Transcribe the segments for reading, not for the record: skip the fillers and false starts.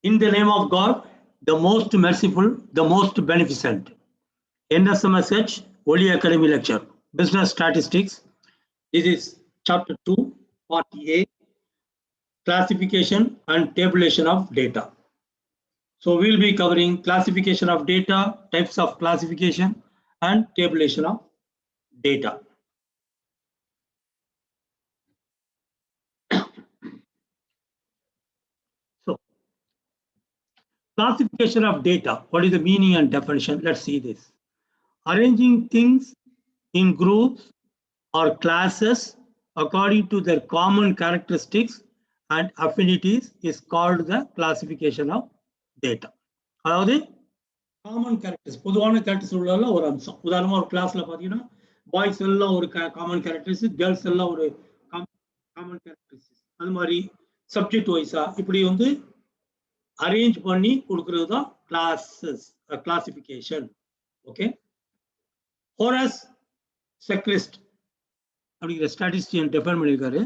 In the name of God, the most merciful, the most beneficent. NSMSH, Holy Academy Lecture, Business Statistics. This is Chapter 2, Part A, Classification and Tabulation of Data. So we'll be covering classification of data, types of classification, and tabulation of data. So, classification of data. What is the meaning and definition? Let's see this. Arranging things in groups or classes according to their common characteristics and affinities is called the classification of data. அதாவது common characters, பொதுவான characters உள்ள ஒரு அம்சம். உதாரணமா ஒரு கிளாஸ்ல பாத்தீங்கன்னா boys எல்லாம் ஒரு காமன் கேரக்டர்ஸ், கேர்ள்ஸ் எல்லாம் ஒரு காமன் கேரக்டர்ஸ், அது மாதிரி சப்ஜெக்ட் வைஸா இப்படி வந்து அரேஞ்ச் பண்ணி கொடுக்கறது தான் classes, classification. Okay, Horus checklist அப்படிங்கிற ஸ்டாட்டிஸ்டியன் டிஃபைன் பண்ணியிருக்காரு.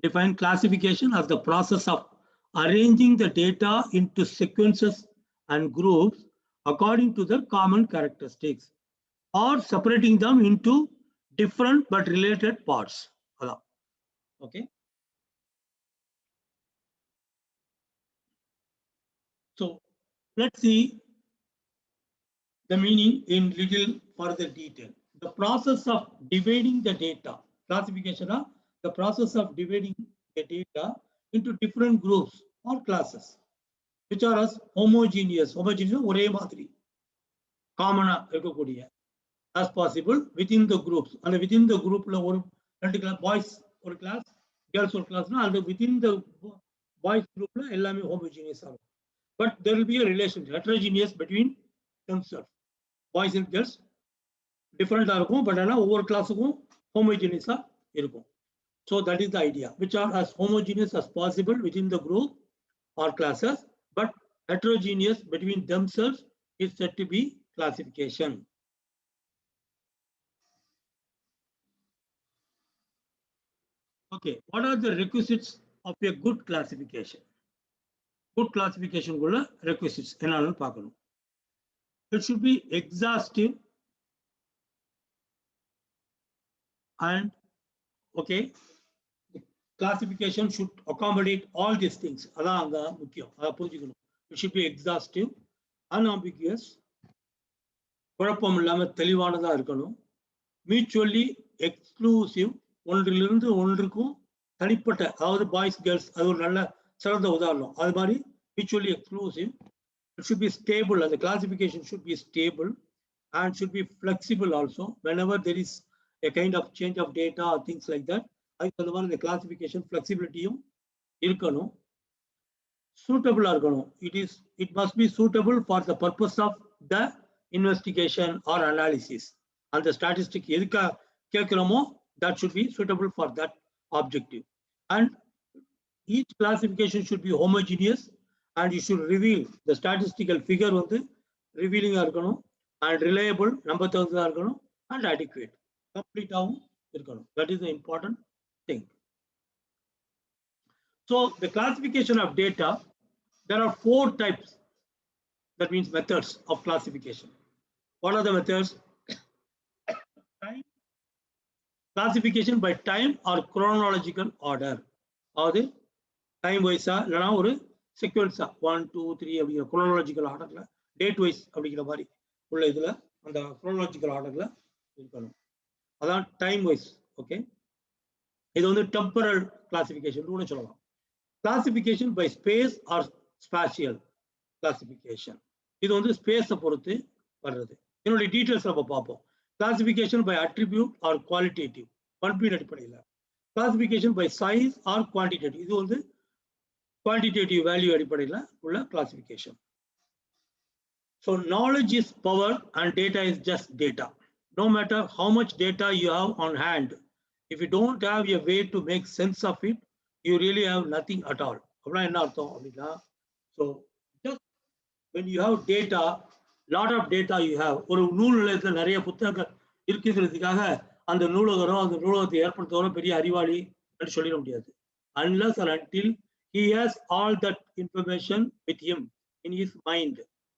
Define classification as the process of arranging the data into sequences and groups according to their common characteristics or separating them into different but related parts. Okay. So let's see the meaning in little further detail. The process of dividing the data, classification of the process of dividing the data into different groups or classes, which are as homogeneous. Homogeneous, ஒரே மாதிரி காமனா இருக்கக்கூடிய as possible within the groups. And within the groupல ஒரு ரெண்டு class, boys ஒரு class, girls ஒரு கிளாஸ்னா அது within the boys groupல எல்லாமே homogeneous ஆகும். But there will be a relation, heterogeneous between themselves. Boys and girls different இருக்கும், பட் ஆனா ஒவ்வொரு கிளாஸுக்கும் homogeneous இருக்கும். So that is the idea, which are as homogeneous as possible within the group or classes, but heterogeneous between themselves is said to be classification. Okay, what are the requisites of a good classification? Good classification குள்ள requisites என்னன்னு பார்க்கணும். It should be exhaustive and okay, classification should accommodate all these things. அதான் அங்க முக்கியம், அத புரிஞ்சுக்கணும். It should be exhaustive, unambiguous, குழப்பம் இல்லாம தெளிவானதா இருக்கணும். Mutually exclusive, ஒன்றிலிருந்து ஒன்றுக்கும் தனிப்பட்ட, அதாவது பாய்ஸ் கேர்ள்ஸ் அது ஒரு நல்ல சிறந்த உதாரணம். அது மாதிரி mutually exclusive. It should be stable, and the classification should be stable and should be flexible also. Whenever there is a kind of change of data or things like that, the classification flexibility இருக்கணும். Suitable இருக்கணும். It must be suitable for the purpose of the investigation or analysis. And the statistic எதுக்கு கேட்கிறோமோ that should be suitable for that objective. And each classification should be homogeneous and you should reveal the statistical figure வந்து revealing இருக்கணும் and reliable, நம்ப தகுந்ததா இருக்கணும் and adequate, complete ஆகும் இருக்கணும். That is the important thing. So the classification of data, there are 4 types, that means methods of classification. What are the methods? Time, classification by time or chronological order, அதாவது time வைஸா இல்லைனா ஒரு சீக்வன்ஸா 1 2 3 அப்படிங்கிற chronological ஆர்டர்ல, date wise அப்படிங்கிற மாதிரி உள்ள இதுல அந்த chronological ஆர்டர்ல இருக்கணும். அதான் டைம் வைஸ். ஓகே, இது வந்து டெம்பரல் கிளாசிபிகேஷன் கூட சொல்லலாம். Classification by space or spatial classification, இது வந்து ஸ்பேஸை பொறுத்து வர்றது. என்னுடைய டீட்டெயில்ஸ் நம்ம பார்ப்போம். Classification by attribute or qualitative, பண்பின் அடிப்படையில். Classification by size or quantitative, இது வந்து குவான்டிடேட்டிவ் வேல்யூ அடிப்படையில் உள்ள classification. So knowledge is power and data is just data. No matter how much data you have on hand, if you don't have a way to make sense of it, you really have nothing at all. அப்படின்னா என்ன அர்த்தம் அப்படின்னா, so just when you have data, lot of data you have, ஒரு நூல் நிலையத்தில் நிறைய புத்தகங்கள் இருக்குங்கிறதுக்காக அந்த நூலகரோ அந்த நூலகத்தை ஏற்படுத்துவதோ பெரிய அறிவாளி அப்படின்னு சொல்லிட முடியாது. Unless or until he has all that information with him in his mind.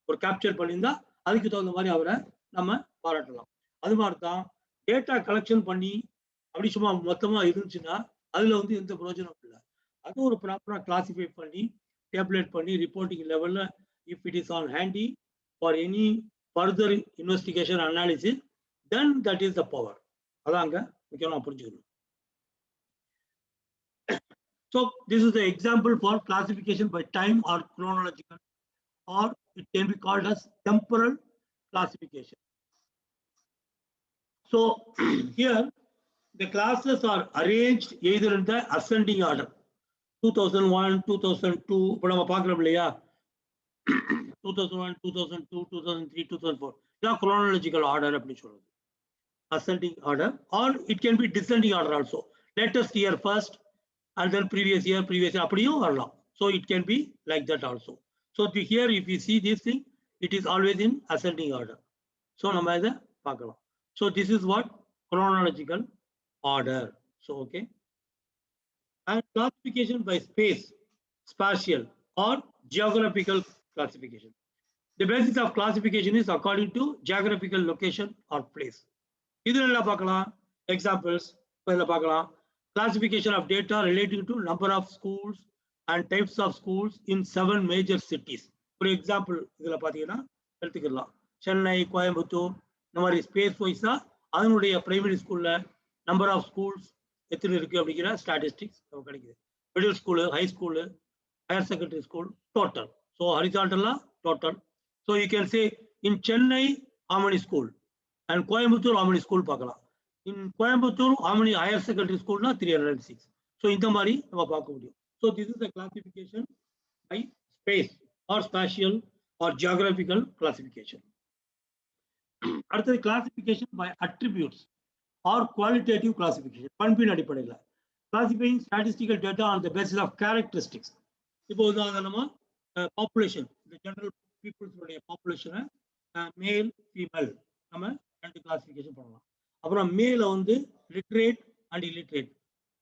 ஒரு கேப்சர் பண்ணியிருந்தா அதுக்கு தகுந்த மாதிரி அவரை நம்ம பாராட்டலாம். அது மாதிரி தான் டேட்டா கலெக்ஷன் பண்ணி அப்படி சும்மா மொத்தமா இருந்துச்சுன்னா அதுல வந்து எந்த பிரயோஜனம் இல்லை. அது ஒரு ப்ராப்பரா கிளாசிஃபை பண்ணி டேப்லெட் பண்ணி ரிப்போர்ட்டிங் லெவல்ல if it is on handy for any further investigation analysis then that is the power. அதாங்க முக்கியமாக புரிஞ்சுக்கணும். So this is the example for classification by time or chronological, or it can be called as temporal classification. So here the classes are arranged either in the ascending order. 2001, 2002, இப்போ நம்ம பார்க்கிறோம் இல்லையா, 2001, 2002, 2003, 2004, இதான் chronological order அப்படி சொல்றது, ascending order, or it can be descending order also. Latest year first, and then previous year அப்படியும் வரலாம். So it can be like that also. So here if you see this thing, it is always in ascending order. So நம்ம இதை பார்க்கலாம். So this is what chronological order. So okay. And classification by space, spatial or geographical classification. The basis of classification is according to geographical location or place. இதுல என்ன பார்க்கலாம்? Examples இதில் பார்க்கலாம். Classification of data relating to number of schools and types of schools in 7 major cities. For example, இதில் பார்த்தீங்கன்னா எடுத்துக்கலாம் சென்னை, கோயம்புத்தூர், இந்த மாதிரி ஸ்பேஸ் வைஸா அதனுடைய பிரைமரி ஸ்கூல்ல நம்பர் ஆஃப் ஸ்கூல்ஸ் எத்தனை இருக்கு அப்படிங்கிற ஸ்டாட்டிஸ்டிக்ஸ் நமக்கு கிடைக்குது. Middle school, high school, higher secondary school, total. So ஹரிசாண்டலா total. So you can say in Chennai how many school and Coimbatore how many school பார்க்கலாம். In Coimbatore, how many higher secondary school? 306. So in the mari, so this is the classification by space or spatial or geographical classification. After classification by attributes or qualitative classification. Classifying statistical data on the basis of characteristics. Population, the general people's population, male, female, and classification. அப்புறம் மேல வந்து literate and illiterate,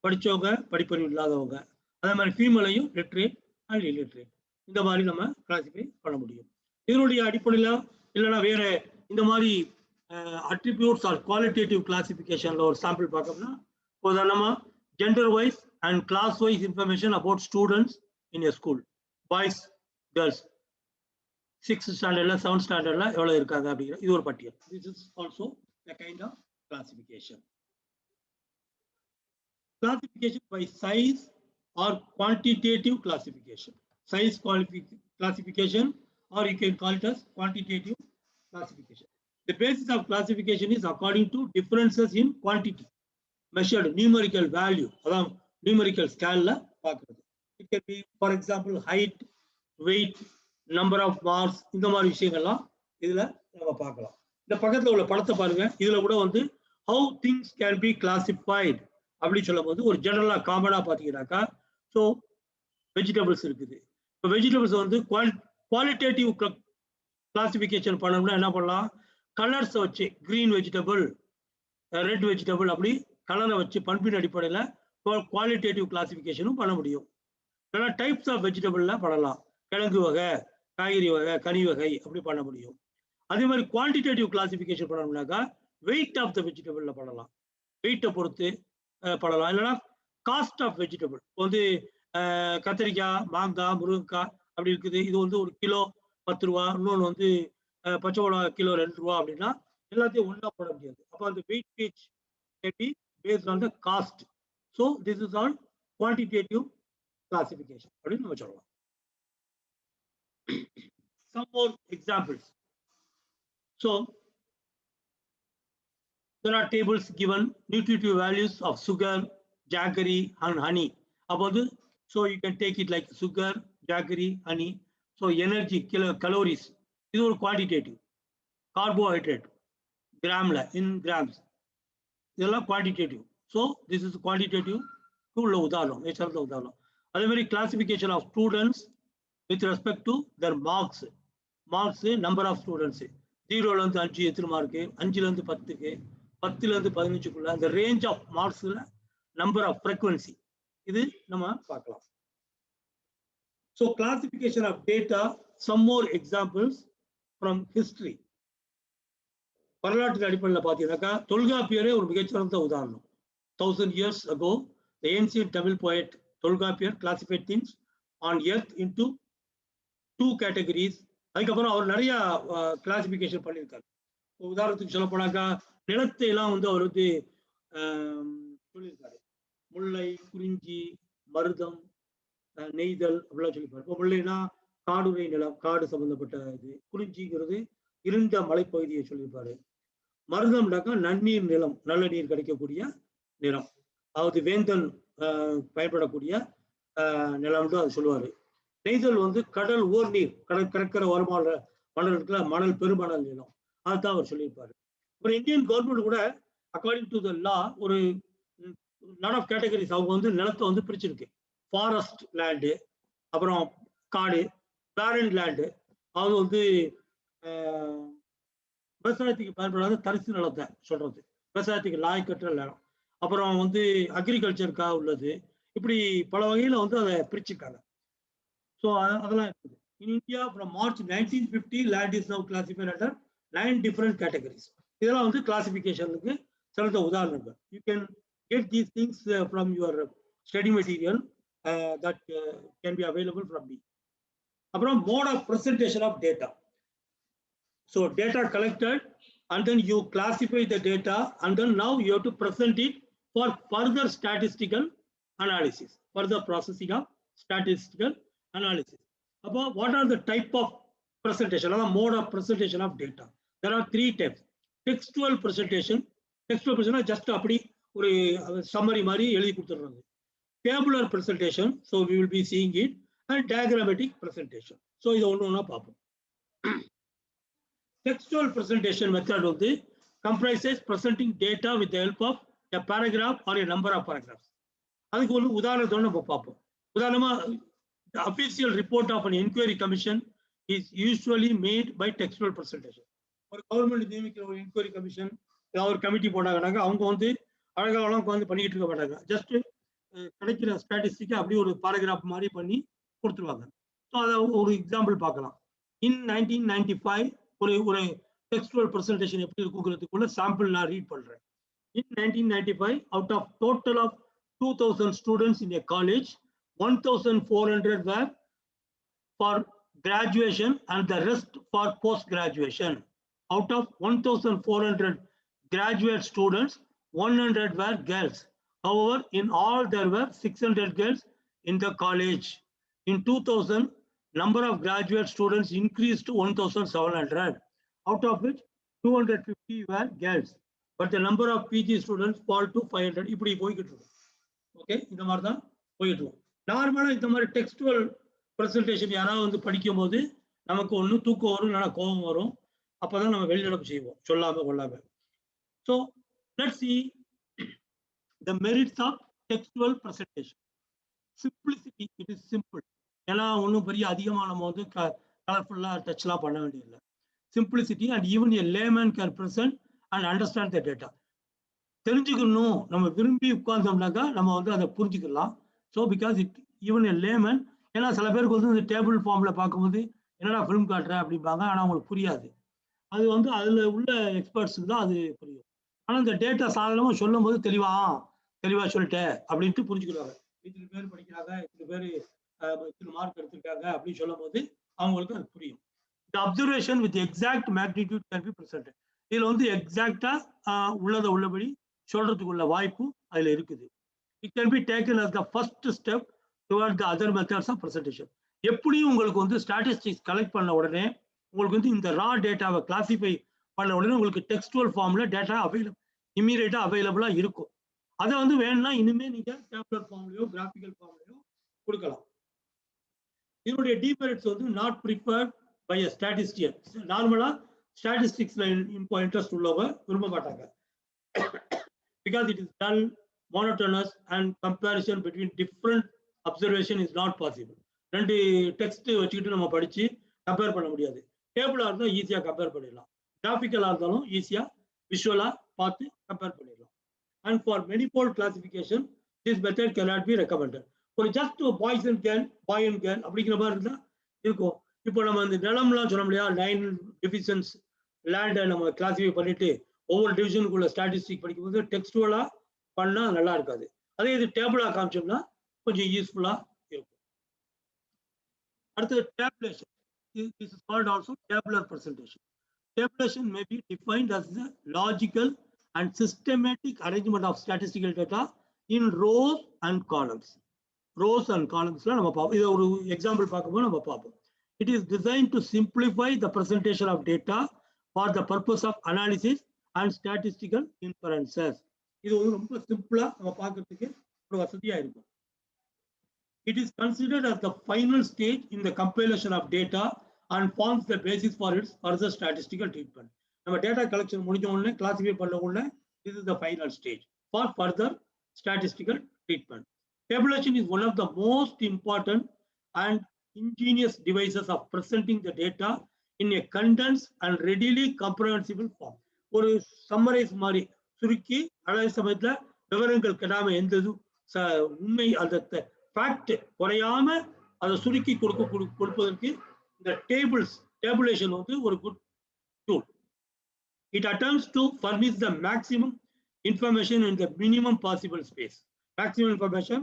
படிச்சவங்க படிப்பறிவு இல்லாதவங்க, அதே மாதிரி ஃபீமேலையும் literate and illiterate, இந்த மாதிரி நம்ம கிளாசிஃபை பண்ண முடியும். இதனுடைய அடிப்படையில் இல்லைன்னா வேற இந்த மாதிரி அட்ரிபியூட்ஸ் ஆர் குவாலிட்டேட்டிவ் கிளாசிஃபிகேஷன்ல ஒரு சாம்பிள் பார்க்கணும்னா உதாரணமா gender wise and class wise information about students in a school, boys girls 6th ஸ்டாண்டர்ட்ல 7th ஸ்டாண்டர்ட்ல எவ்வளவு இருக்காங்க அப்படிங்கிற இது ஒரு பட்டியல். This is also a kind of classification. Classification by size or quantitative classification. Size classification, or you can call it as quantitative classification. The basis of classification is according to differences in quantity measured numerical value, numerical scale. It can be, for example, height, weight, number of marks, இந்த மாதிரி விஷயங்கள்லாம் இதுல நம்ம பார்க்கலாம். இந்த பக்கத்துல உள்ள படத்தை பாருங்க. இதுல கூட வந்து how things can be classified அப்படி சொல்லும் போது ஒரு ஜெனரலா காமனா பாத்தீங்கன்னாக்கா, ஸோ வெஜிடபிள்ஸ் இருக்குது. இப்போ வெஜிடபிள்ஸ் வந்து குவாலிட்டேட்டிவ் கிளாசிஃபிகேஷன் பண்ணணும்னா என்ன பண்ணலாம், கலர்ஸை வச்சு கிரீன் வெஜிடபிள், ரெட் வெஜிடபிள் அப்படி கலரை வச்சு பண்பின் அடிப்படையில் குவாலிட்டேட்டிவ் கிளாசிஃபிகேஷனும் பண்ண முடியும். இல்லைன்னா டைப்ஸ் ஆஃப் வெஜிடபிள்ல பண்ணலாம், கிழங்கு வகை, காய்கறி வகை, கனி வகை அப்படி பண்ண முடியும். அதே மாதிரி குவான்டிடேட்டிவ் கிளாசிஃபிகேஷன் பண்ணணும்னாக்கா வெயிட் ஆஃப் த வெஜிடபிள்ல பண்ணலாம், வெயிட்டை பொறுத்து பண்ணலாம். இல்லைன்னா காஸ்ட் ஆஃப் வெஜிடபிள் வந்து கத்திரிக்காய், மாங்காய், முருங்கைக்காய் அப்படி இருக்குது, இது வந்து ஒரு கிலோ 10 ரூபா, இன்னொன்று வந்து பச்சை மிளகா கிலோ 2 ரூபா அப்படின்னா எல்லாத்தையும் ஒன்றா போட முடியாது. அப்போ அந்த weightage can be based on the cost. So this is all quantitative classification அப்படின்னு நம்ம சொல்லலாம். Some more examples. So there are tables given nutritive values of sugar, jaggery and honey. About so you can take it like sugar, jaggery, honey. So energy, calories, this is quantitative. Carbohydrate, gramla in grams, this is quantitative. So this is quantitative to udaharanam, nature of udaharanam. Other very classification of students with respect to their marks, number of students, 0 ல இருந்து 5 எத்தனை mark, 5 ல இருந்து 10க்கு, 10 ல இருந்து 15க்குள்ள அந்த range of மார்க்ஸ்ல நம்பர் ஆஃப் ஃப்ரீக்வன்சி இது நம்ம பார்க்கலாம். So classification of data, some more examples from history. வரலாற்று அடிப்படையில் பார்த்தீங்கன்னாக்கா தொல்காப்பியரே ஒரு மிகச்சிறந்த உதாரணம். 1000 years ago, the ancient Tamil poet Tolgapiyar classified things on earth into 2 categories. அதுக்கப்புறம் அவர் நிறைய கிளாசிபிகேஷன் பண்ணியிருக்காரு. உதாரணத்துக்கு சொல்ல போனாக்கா நிலத்தை எல்லாம் வந்து அவர் வந்து சொல்லியிருக்காரு. முல்லை, குறிஞ்சி, மருதம், நெய்தல் அப்படிலாம் சொல்லியிருப்பாரு. இப்போ முல்லைனா காடுரை நிலம், காடு சம்பந்தப்பட்ட இது. குறிஞ்சிங்கிறது இருண்ட மலைப்பகுதியை சொல்லியிருப்பாரு. மருதம்னாக்கா நன்னீர் நிலம், நல்ல நீர் கிடைக்கக்கூடிய நிலம், அதாவது வேந்தன் பயன்படக்கூடிய நிலம்னு அது சொல்லுவாரு. நெய்தல் வந்து கடல் ஓர் நீர், கடற்கரை ஓரமான மணல் இருக்குல்ல, மணல் பெருமணல் நிலம், அதுதான் அவர் சொல்லியிருப்பாரு. ஒரு இந்தியன் கவர்மெண்ட் கூட அக்கார்டிங் டு த லா ஒரு லாட் ஆஃப் கேட்டகரிஸ் அவங்க வந்து நிலத்தை வந்து பிரிச்சிருக்கு. ஃபாரஸ்ட் லேண்டு, அப்புறம் காடு, பேரன் லேண்டு, அது வந்து விவசாயத்துக்கு பயன்படாத தரிசு நிலத்தை சொல்றது, விவசாயத்துக்கு லாய்க்கற்ற நிலம். அப்புறம் வந்து அக்ரிகல்ச்சருக்காக உள்ளது. இப்படி பல வகையில வந்து அதை பிரிச்சிருக்காங்க. ஸோ அதெல்லாம் இருக்குது. In India from March 1950 land is now classified under 9 different categories. இதெல்லாம் வந்து கிளாசிஃபிகேஷனுக்கு சிறந்த உதாரணங்கள். You can get these things from your study material that can be available from me. அப்புறம் mode of presentation of data. So data collected and then you classify the data and then now you have to present it for further statistical analysis, further processing of statistical analysis. About what are the type of presentation or the mode of presentation of data? There are 3 types. Textual presentation. Textual presentation just அப்படி ஒரு summary மாதிரி எழுதி கொடுத்துறாங்க. Tabular presentation, so we will be seeing it, and diagrammatic presentation. So இது ஒண்ணா பார்ப்போம். Textual presentation method வந்து comprises presenting data with the help of a paragraph or a number of paragraphs. அதுக்கு ஒரு உதாரணத்தோட நம்ம பார்ப்போம். உதாரணமா the official report of an inquiry commission is usually made by textual presentation. ஒரு கவர்மெண்ட் நியமிக்கிற ஒரு inquiry commission ஏதாவது ஒரு கமிட்டி போட்டாங்கன்னாக்க அவங்க வந்து அழகாக வந்து பண்ணிக்கிட்டு இருக்க மாட்டாங்க. ஜஸ்ட் கிடைக்கிற ஸ்டாட்டிஸ்டிக்கை அப்படியே ஒரு பாராகிராஃப் மாதிரி பண்ணி கொடுத்துருவாங்க. ஸோ அதை ஒரு எக்ஸாம்பிள் பார்க்கலாம். இன் 1995 ஒரு டெக்ஸ்டுவல் பிரசன்டேஷன் எப்படி இருக்குங்கிறதுக்குள்ள சாம்பிள் நான் ரீட் பண்றேன். In 1995, out of total of 2000 students in a college, 1400 were for graduation and the rest for post-graduation. Out of 1400 graduate students, 100 were girls. However, in all there were 600 girls in the college. In 2000, number of graduate students increased to 1700, out of which 250 were girls. But the number of PG students fall to 500. இப்படி போய்கிட்டு இருக்கும். Okay, இந்த மாதிரி தான் போயிட்டு இருக்கும். நார்மலாக இந்த மாதிரி டெக்ஸ்டுவல் ப்ரெசன்டேஷன் யாராவது வந்து படிக்கும் போது நமக்கு ஒன்று தூக்கம் வரும், இல்லைனா கோபம் வரும். அப்போதான் நம்ம வெளிநடப்பு செய்வோம், சொல்லாம கொள்ளாம. So let's see the merits of textual presentation. Simplicity, it is simple. ஏன்னா ஒன்றும் பெரிய அதிகமாக நம்ம வந்து கலர்ஃபுல்லாக டச்லாம் பண்ண வேண்டியதில்லை. Simplicity and even a layman can present and understand the data. தெரிஞ்சுக்கணும் நம்ம விரும்பி உட்கார்ந்தோம்னாக்கா நம்ம வந்து அதை புரிஞ்சுக்கலாம். So because it even a layman, ஏன்னா சில பேருக்கு வந்து இந்த டேபிள் ஃபார்மில் பார்க்கும்போது என்னடா ஃபிலிம் காட்டுறேன் அப்படிம்பாங்க, ஆனால் அவங்களுக்கு புரியாது. அது வந்து அதில் உள்ள எக்ஸ்பர்ட்ஸுக்கு தான் அது புரியும். ஆனால் இந்த டேட்டா சாதாரணமாக சொல்லும் போது தெளிவாக சொல்லிட்டேன் அப்படின்ட்டு புரிஞ்சுக்கிறாங்க. இத்தனை பேர் படிக்கிறாங்க, இத்தனை பேர் இத்தனை மார்க் எடுத்திருக்காங்க அப்படின்னு சொல்லும் போது அவங்களுக்கு அது புரியும். The observation with exact magnitude can be presented. இதுல வந்து எக்ஸாக்டா உள்ளதை உள்ளபடி சொல்றதுக்குள்ள வாய்ப்பு அதுல இருக்குது. It can be taken as the first step toward the other methods of presentation. எப்படியும் உங்களுக்கு வந்து ஸ்டாட்டிஸ்டிக்ஸ் கலெக்ட் பண்ண உடனே உங்களுக்கு வந்து இந்த ரா டேட்டாவை கிளாசிஃபை பண்ண உடனே உங்களுக்கு டெக்ஸ்டுவல் ஃபார்ம்ல டேட்டா இமீடியட்டா அவைலபிளா இருக்கும். அதை வந்து வேணும்னா இனிமே நீங்க டேப்லர் ஃபார்ம்லயோ கிராஃபிக்கல் ஃபார்ம்லயோ கொடுக்கலாம். இதனுடைய டிமெரிட்ஸ் வந்து நாட் ப்ரிஃபர்ட் பை அ ஸ்டாட்டிஸ்டியன். நார்மலா ஸ்டாட்டிஸ்டிக்ஸ்ல இன்ட்ரெஸ்ட் உள்ளவங்க விரும்ப மாட்டாங்க. Because it is dull, monotonous and comparison between different observation is not possible. ரெண்டு டெக்ஸ்ட் வச்சுக்கிட்டு நம்ம படிச்சு கம்பேர் பண்ண முடியாது. டேபிளா இருந்தா ஈஸியா கம்பேர் பண்ணிடலாம், கிராஃபிக்கலா இருந்தாலும் ஈஸியா விஷுவலா பார்த்து கம்பேர் பண்ணிடலாம். And for manifold classification, this method cannot be recommended. ஒரு just boys and girl bye and girl அப்படிங்கிற மாதிரி இருந்தா இருக்கும். இப்போ நம்ம இந்த நிலம்லாம் சொன்னோம் இல்லையா, 9 டிவிஷன்ஸ் லேண்டை நம்ம கிளாசிஃபை பண்ணிட்டு ஒவ்வொரு டிவிஷனுக்குள்ள ஸ்டாட்டிஸ்டிக் படிக்கும்போது டெக்ஸ்டுவலா பண்ணா நல்லா இருக்காது. அதே இது டேபிளா காமிச்சோம்னா கொஞ்சம் யூஸ்ஃபுல்லா இருக்கும். அடுத்தது tabulation. This is called also tabular presentation. Tabulation may be defined as the logical and systematic arrangement of statistical data in rows and columns. Rows and columns la nama paapom. Idu oru example paakumbodhu nama paapom. It is designed to simplify the presentation of data for the purpose of analysis and statistical inferences. Idu oru romba simple ah nama paakradhukku oru vasathiya irukum. It is considered as the final stage in the compilation of data and forms the basis for its further statistical treatment. Nama data collection முடிஞ்ச உடனே classify பண்ண உடனே this is the final stage for further statistical treatment. Tabulation is one of the most important and ingenious devices of presenting the data in a condensed and readily comprehensible form. ஒரு summarise மாதிரி சுருக்கி அதே சமயத்துல விவரங்கள் கெடாம எந்த உண்மை அந்த fact குறையாம அதை சுருக்கி கொடுப்பதற்கு இந்த டேபுலேஷன் வந்து ஒரு good tool. It attempts to furnish the maximum information in the minimum possible space. Maximum information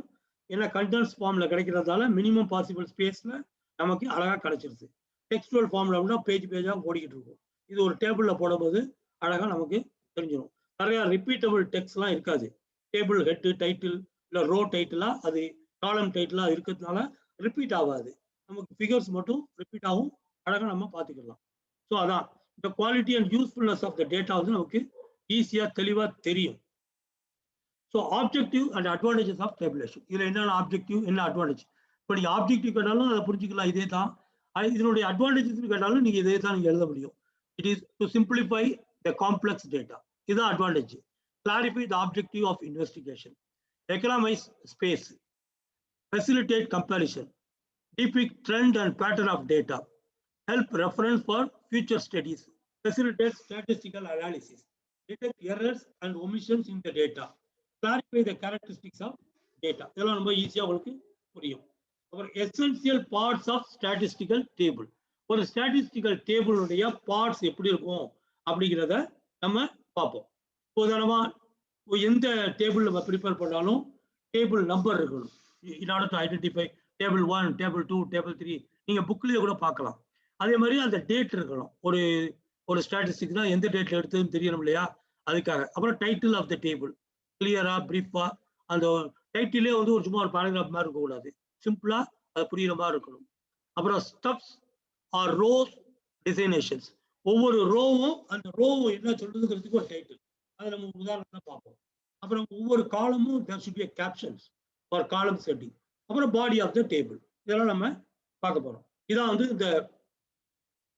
என்ன கண்டென்ஸ் ஃபார்ம்ல கிடைக்கிறதால மினிமம் பாசிபிள் ஸ்பேஸ்ல நமக்கு அழகா கிடைச்சிருது. டெக்ஸ்டுவல் ஃபார்ம்ல அப்படின்னா பேஜா ஓடிக்கிட்டு இருக்கும். இது ஒரு டேபிள்ல போடும்போது அழகா நமக்கு தெரிஞ்சிடும். நிறைய ரிப்பீட்டபிள் டெக்ஸ்ட்லாம் இருக்காது. டேபிள் ஹெட் டைட்டில் இல்லை ரோ டைட்டிலா அது காலம் டைட்டிலா இருக்கிறதுனால ரிப்பீட் ஆகாது. நமக்கு ஃபிகர்ஸ் மட்டும் ரிப்பீட் ஆகும், அழகா நம்ம பார்த்துக்கலாம். ஸோ அதான் இந்த quality and usefulness of the data வந்து நமக்கு ஈஸியா தெளிவா தெரியும். So objective and advantages of tabulation. இதில் என்னென்ன ஆப்ஜெக்டிவ் என்ன அட்வான்டேஜ்? இப்போ நீங்கள் ஆப்ஜெக்டிவ் கேட்டாலும் அதை புரிஞ்சுக்கலாம், இதே தான். இதனுடைய அட்வான்டேஜஸ் கேட்டாலும் நீங்கள் இதே தான் நீங்கள் எழுத முடியும். It is to simplify the complex data. இதுதான் advantage. Clarify the objective of investigation, economise space, facilitate comparison, depict trend and pattern of data, help reference for future studies, facilitate statistical analysis, detect errors and omissions in the data, clarify the characteristics of data. இதெல்லாம் ரொம்ப ஈஸியா உங்களுக்கு புரியும். அப்புறம் essential parts of statistical table. ஒரு statistical டேபிளுடைய parts எப்படி இருக்கும் அப்படிங்கிறத நம்ம பார்ப்போம். உதாரணமா எந்த டேபிள் நம்ம ப்ரிப்பேர் பண்ணாலும் டேபிள் நம்பர் இருக்கணும். In order to identify table 1, table 2, table 3 நீங்க புக்லயே கூட பார்க்கலாம். அதே மாதிரி அந்த டேட் இருக்கணும். ஒரு ஸ்டாட்டிஸ்டிக்னா எந்த டேட்ல எடுத்ததுன்னு தெரியணும் இல்லையா, அதுக்காக. அப்புறம் டைட்டில் ஆஃப் த டேபிள் கிளியரா பிரீஃபா, அந்த டைட்டிலே வந்து ஒரு சும்மா ஒரு பேராகிராஃப் மாதிரி இருக்கக்கூடாது, சிம்பிளா அது புரியுற மாதிரி இருக்கணும். அப்புறம் ஸ்டப்ஸ் ஆர் ரோஸ் டிசைனேஷன்ஸ். ஒவ்வொரு ரோவும் அந்த ரோவும் என்ன சொல்றதுங்கிறதுக்கு ஒரு டைட்டில், அதை நம்ம உதாரணம் பார்ப்போம். அப்புறம் ஒவ்வொரு காலமும் there should be a captions for column setting. அப்புறம் பாடி ஆஃப் த டேபிள். இதெல்லாம் நம்ம பார்க்க போறோம். இதான் வந்து இந்த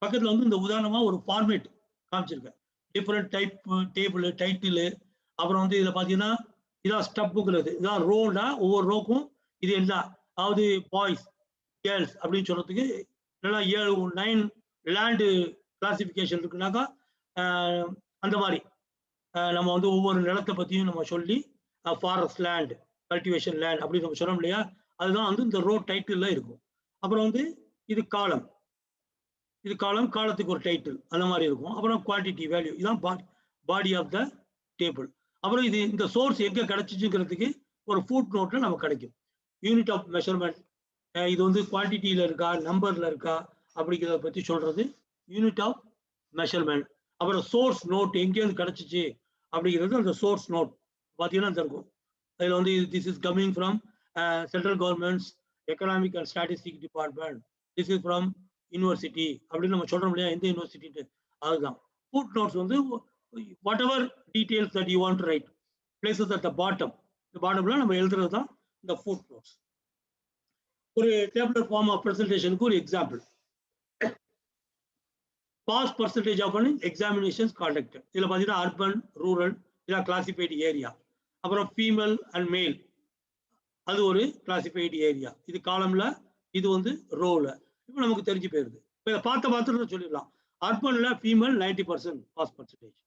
பக்கத்துல வந்து இந்த உதாரணமா ஒரு ஃபார்மேட் காமிச்சிருக்கேன். Different type table title. அப்புறம் வந்து இதுல பாத்தீங்கன்னா இதான் ஸ்டப்புங்கிறது, இதான் ரோனா ஒவ்வொரு ரோக்கும் இது என்ன, அதாவது பாய்ஸ் கேர்ள்ஸ் அப்படின்னு சொல்றதுக்கு இல்லைன்னா 9 லேண்டு கிளாசிபிகேஷன் இருக்குனாக்கா அந்த மாதிரி நம்ம வந்து ஒவ்வொரு நிலத்தை பத்தியும் நம்ம சொல்லி ஃபாரஸ்ட் லேண்ட், கல்டிவேஷன் லேண்ட் அப்படின்னு நம்ம சொல்லணும் இல்லையா, அதுதான் வந்து இந்த ரோ டைட்டில் இருக்கும். அப்புறம் வந்து இது காலம், இது காலத்துக்கு ஒரு டைட்டில் அந்த மாதிரி இருக்கும். அப்புறம் குவான்டிட்டி வேல்யூ, இதான் பாடி ஆஃப் த டேபிள். அப்புறம் இது இந்த சோர்ஸ் எங்க கிடைச்சிச்சுங்கிறதுக்கு ஒரு ஃபுட் நோட்ல நமக்கு கிடைக்கும். யூனிட் ஆஃப் மெஷர்மெண்ட், இது வந்து குவான்டிட்டியில இருக்கா நம்பர்ல இருக்கா அப்படிங்கிறத பத்தி சொல்றது யூனிட் ஆஃப் மெஷர்மெண்ட். அப்புறம் சோர்ஸ் நோட் எங்கேருந்து கிடைச்சிச்சு அப்படிங்கிறது அந்த சோர்ஸ் நோட் பார்த்தீங்கன்னா இருக்கும். அதில் வந்து this is coming from central governments economic and statistic department, this is from university அப்படின்னு நம்ம சொல்றோம் இல்லையா, எந்த யூனிவர்சிட்டி. அதுதான் ஃபுட் நோட்ஸ் வந்து whatever details that you want to write places at the bottom. இந்த பாட்டம்ல நம்ம எழுதுறது தான் இந்த ஃபுட் நோட்ஸ். ஒரு டேபிள் ஃபார்ம் ஆஃப் பிரசன்டேஷனுக்கு ஒரு example. Pass percentage of examinations conducted. இதில் பார்த்தீங்கன்னா அர்பன், ரூரல் இதான் கிளாசிஃபைடு ஏரியா. அப்புறம் ஃபீமேல் அண்ட் மேல் அது ஒரு கிளாசிஃபைடு ஏரியா. இது காலம்ல, இது வந்து ரோல. இப்போ நமக்கு தெரிஞ்சு போயிருது. இப்போ இதை பார்த்து சொல்லிடலாம். அர்பன்ல ஃபீமேல் 90% பாஸ் பர்சன்டேஜ்,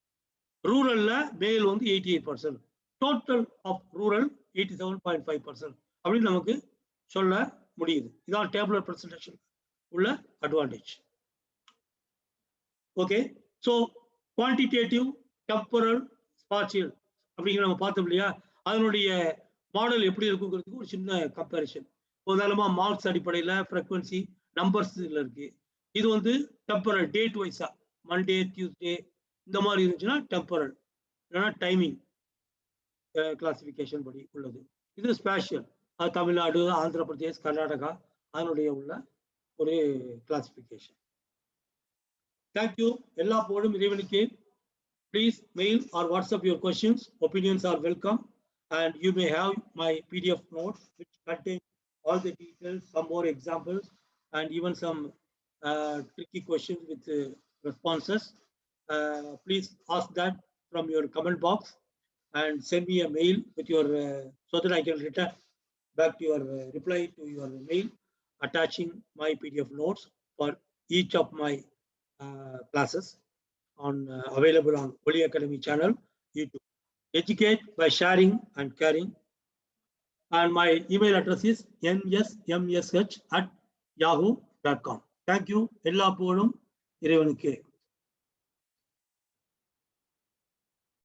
ரூரல்ல மேல் வந்து 88%, டோட்டல் ஆஃப் ரூரல் 87.5% அப்படின்னு நமக்கு சொல்ல முடியுது. இதான் டேபுலர் பிரசன்டேஷன் உள்ள advantage. Okay, so quantitative, temporal, spatial அப்படிங்கிற நம்ம பார்த்தோம் இல்லையா, அதனுடைய மாடல் எப்படி இருக்குங்கிறதுக்கு ஒரு சின்ன கம்பேரிஷன். உதாரணமா மார்க்ஸ் அடிப்படையில் ஃப்ரீக்வன்சி நம்பர்ஸ் இதில் இருக்கு. இது வந்து டெம்பரல், டேட் வைஸா மண்டே டியூஸ்டே இந்த மாதிரி இருந்துச்சுன்னா டெம்பரல், இல்லைன்னா டைமிங் கிளாசிஃபிகேஷன் படி உள்ளது. இது ஸ்பேஷியல், அது தமிழ்நாடு, ஆந்திர பிரதேஷ், கர்நாடகா அதனுடைய உள்ள ஒரு கிளாசிஃபிகேஷன். தேங்க்யூ. எல்லா போடும் இறைவனுக்கு. Please mail or WhatsApp your questions. Opinions are welcome, and you may have my PDF notes which contain all the details, some more examples, and even some tricky questions with responses. Please ask that from your comment box and send me a mail with your so that I can return back to your reply to your mail attaching my PDF notes for each of my classes on available on Holy Academy channel, YouTube. Educate by sharing and caring. And my email address is nsmsh@yahoo.com. Thank you. எல்லா போலும் இறைவனுக்கே.